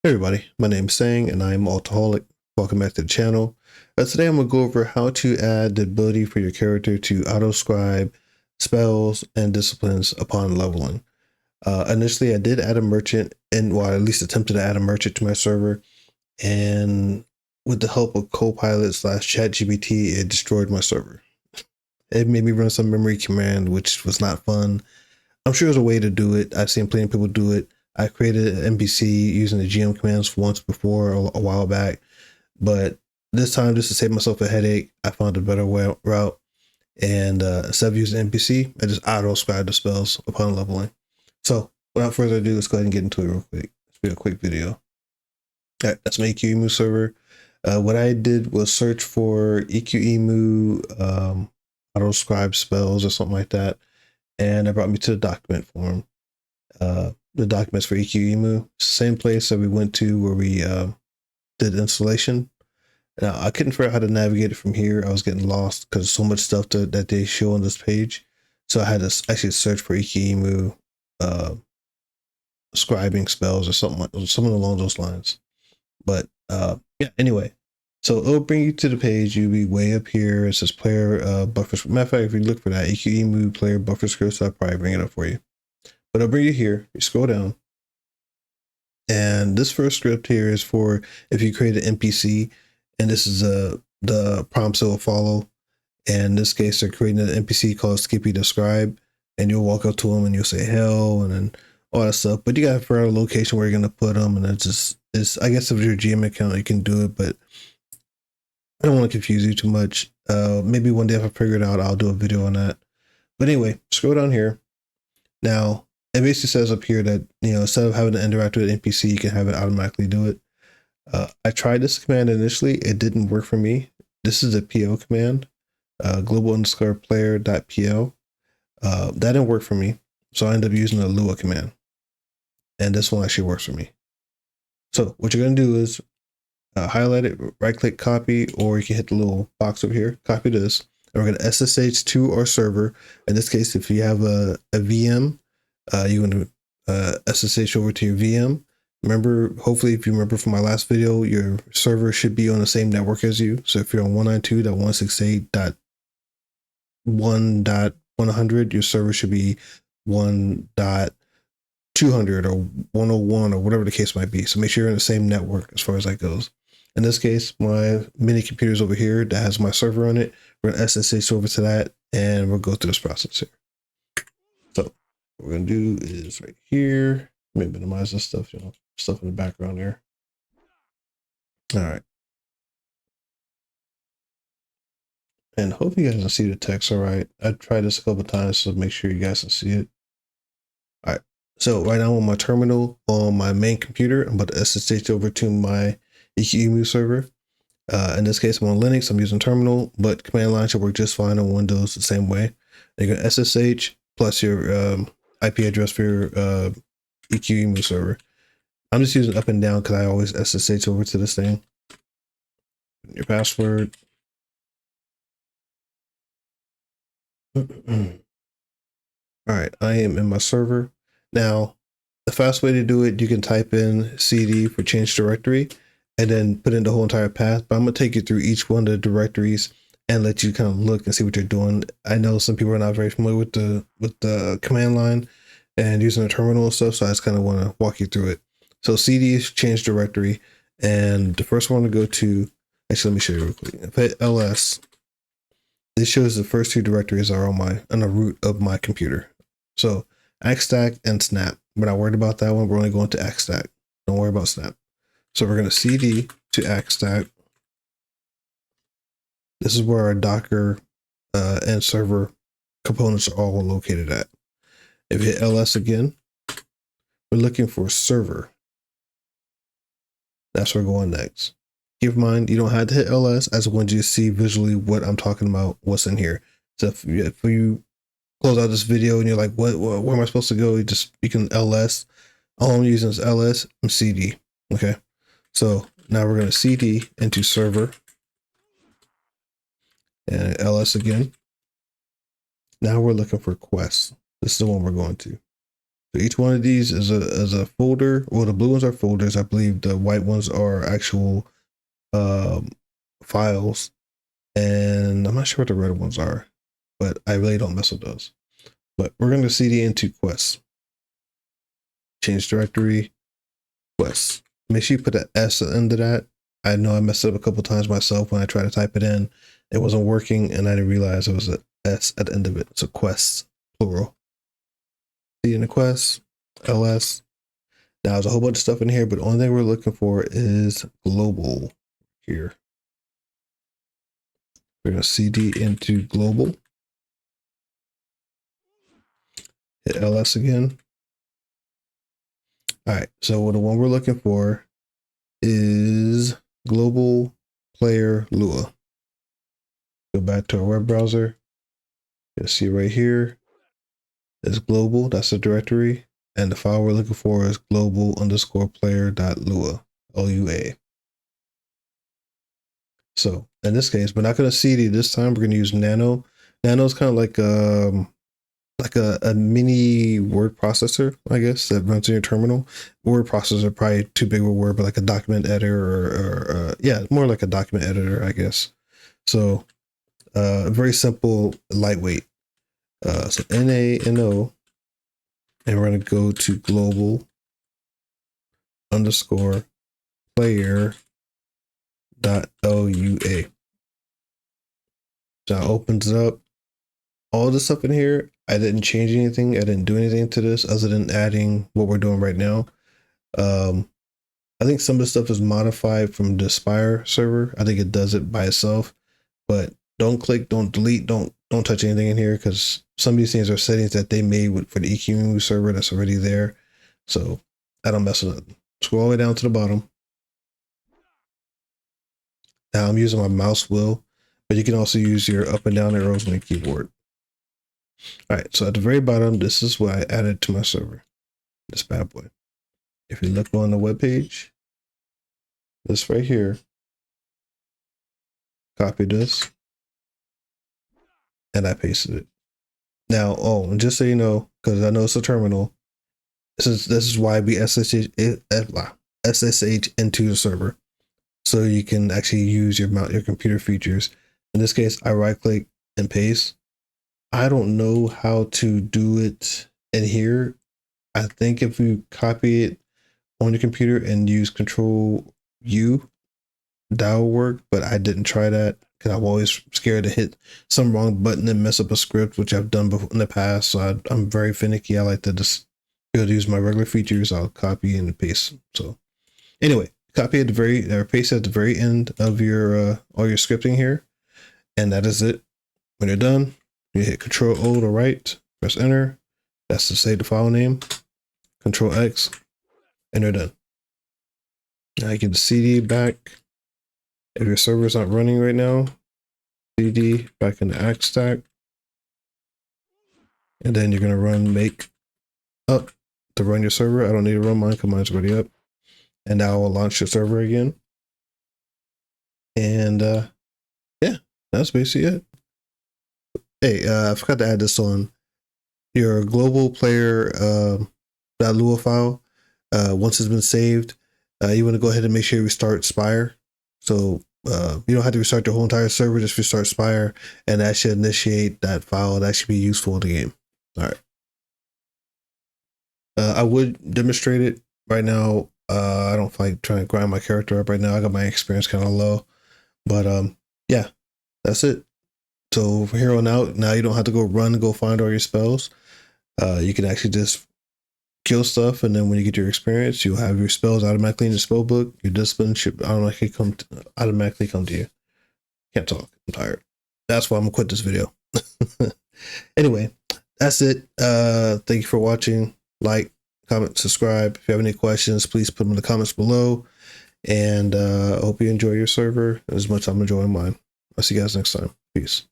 Hey everybody, my name is Sang and I'm Altaholik. Welcome back to the channel. Today I'm going to go over how to add the ability for your character to auto-scribe spells and disciplines upon leveling. Initially I did add a merchant, and well, at least attempted to add a merchant to my server, and with the help of Copilot slash ChatGPT, it destroyed my server. It made me run some memory command, which was not fun. I'm sure there's a way to do it. I've seen plenty of people do it. I created an NPC using the GM commands once before a while back, but this time, just to save myself a headache, I found a better route. And instead of using NPC, I just auto-scribe the spells upon leveling. So without further ado, let's go ahead and get into it real quick. Let's do a quick video. All right, that's my EQEMU server. What I did was search for EQEMU auto-scribe spells or something like that, and it brought me to the document form. The documents for EQEMU, same place that we went to where we did installation. Now I couldn't figure out how to navigate it from here. I was getting lost because so much stuff that they show on this page. So I had to actually search for EQEMU scribing spells or something along those lines. But yeah, anyway, so it'll bring you to the page. You'll be way up here. It says player buffer. Matter of fact, if you look for that EQEMU player buffer scripts, I'll probably bring it up for you. But I'll bring you here. You scroll down. And this first script here is for if you create an NPC, and this is the prompts it will follow. And in this case, they're creating an NPC called Skippy the Scribe, and you'll walk up to him and you'll say hell and then all that stuff. But you got to figure out a location where you're gonna put them, and it's I guess if your GM account you can do it, but I don't want to confuse you too much. Maybe one day if I figure it out, I'll do a video on that. But anyway, scroll down here. Now, it basically says up here that, instead of having to interact with an NPC, you can have it automatically do it. I tried this command initially. It didn't work for me. This is a PL command, global_player.pl. That didn't work for me. So I ended up using the Lua command. And this one actually works for me. So what you're going to do is highlight it, right click copy, or you can hit the little box over here, copy this. And we're going to SSH to our server. In this case, if you have a VM, you're going to SSH over to your VM. Remember, hopefully, if you remember from my last video, your server should be on the same network as you. So if you're on 192.168.1.100, your server should be 1.200 or 101 or whatever the case might be. So make sure you're in the same network as far as that goes. In this case, my mini computer's over here that has my server on it. We're going to SSH over to that, and we'll go through this process here. So what we're going to do is right here. Let me minimize this stuff, stuff in the background there. All right. And hopefully you guys can see the text all right. I tried this a couple of times, so make sure you guys can see it. All right. So right now on my terminal on my main computer, I'm about to SSH over to my EQEMU server. In this case, I'm on Linux. I'm using terminal, but command line should work just fine on Windows the same way. You're going to SSH plus your IP address for your EQEMU server. I'm just using up and down because I always SSH over to this thing. Your password. All right, I am in my server. Now, the fast way to do it, you can type in CD for change directory and then put in the whole entire path. But I'm going to take you through each one of the directories and let you kind of look and see what you're doing. I know some people are not very familiar with the command line and using the terminal and stuff, so I just kind of want to walk you through it. So CD is change directory, and the first one to go to, actually, let me show you real quick. If I hit LS, this shows the first two directories are on the root of my computer. So Xstack and Snap. We're not worried about that one. We're only going to Xstack. Don't worry about Snap. So we're going to CD to Xstack. This is where our Docker and server components are all located at. If you hit LS again, we're looking for server. That's where we're going next. Keep in mind, you don't have to hit LS. I just want you to see visually what I'm talking about, what's in here. So if you close out this video and you're like, where am I supposed to go? You can LS. All I'm using is LS and CD. Okay. So now we're going to CD into server and LS again. Now we're looking for quests. This is the one we're going to. So each one of these is a folder. Well, the blue ones are folders. I believe the white ones are actual files, and I'm not sure what the red ones are, but I really don't mess with those. But we're going to cd into quests. Change directory, quests. Make sure you put an S at the end of that. I know I messed it up a couple times myself when I tried to type it in. It wasn't working, and I didn't realize it was an S at the end of it. So quests, plural. C in the quests, LS. Now there's a whole bunch of stuff in here, but the only thing we're looking for is global here. We're going to cd into global. Hit LS again. All right, so the one we're looking for is global player Lua. Go back to our web browser. You'll see right here is global. That's the directory. And the file we're looking for is global_player.lua, Lua. So in this case, we're not going to cd this time. We're going to use Nano. Nano is kind of like a mini word processor, I guess, that runs in your terminal. Word processor, probably too big of a word, but like a document editor or yeah, more like a document editor, I guess. So very simple, lightweight. So NANO, and we're going to go to global_player.lua. So it opens up all this stuff in here. I didn't change anything. I didn't do anything to this other than adding what we're doing right now. I think some of the stuff is modified from the Spire server. I think it does it by itself, but don't click, don't delete, don't touch anything in here, because some of these things are settings that they made for the EQEMU server that's already there. So I don't mess with it. Scroll all the way down to the bottom. Now I'm using my mouse wheel, but you can also use your up and down arrows on your keyboard. All right, so at the very bottom, this is what I added to my server, this bad boy. If you look on the web page, this right here, copy this, and I pasted it. Now, oh, and just so you know, because I know it's a terminal, this is why we SSH into the server, so you can actually use your computer features. In this case, I right click and paste. I don't know how to do it in here. I think if you copy it on your computer and use Control U, that will work, but I didn't try that because I'm always scared to hit some wrong button and mess up a script, which I've done before in the past. So I'm very finicky. I like to just be able to use my regular features. I'll copy and paste. So anyway, copy at the very, or paste at the very end of your all your scripting here, and that is it. When you're done, you hit Control O to write, press enter. That's to save the file name. Control X, and you're done. Now you can CD back. If your server is not running right now, CD back in the axe stack. And then you're going to run make up to run your server. I don't need to run mine because mine's already up. And now I'll launch your server again. And yeah, that's basically it. Hey, I forgot to add this on. Your global player .lua file, once it's been saved, you want to go ahead and make sure you restart Spire. So you don't have to restart your whole entire server, just restart Spire, and that should initiate that file. That should be useful in the game. All right. I would demonstrate it right now. I don't feel like trying to grind my character up right now. I got my experience kind of low, but yeah, that's it. So from here on out, now you don't have to go run and go find all your spells. You can actually just kill stuff, and then when you get your experience, you'll have your spells automatically in the spell book. Your discipline should automatically come to you. Can't talk. I'm tired. That's why I'm gonna quit this video. Anyway, that's it. Thank you for watching. Like, comment, subscribe. If you have any questions, please put them in the comments below. And I hope you enjoy your server as much as I'm enjoying mine. I'll see you guys next time. Peace.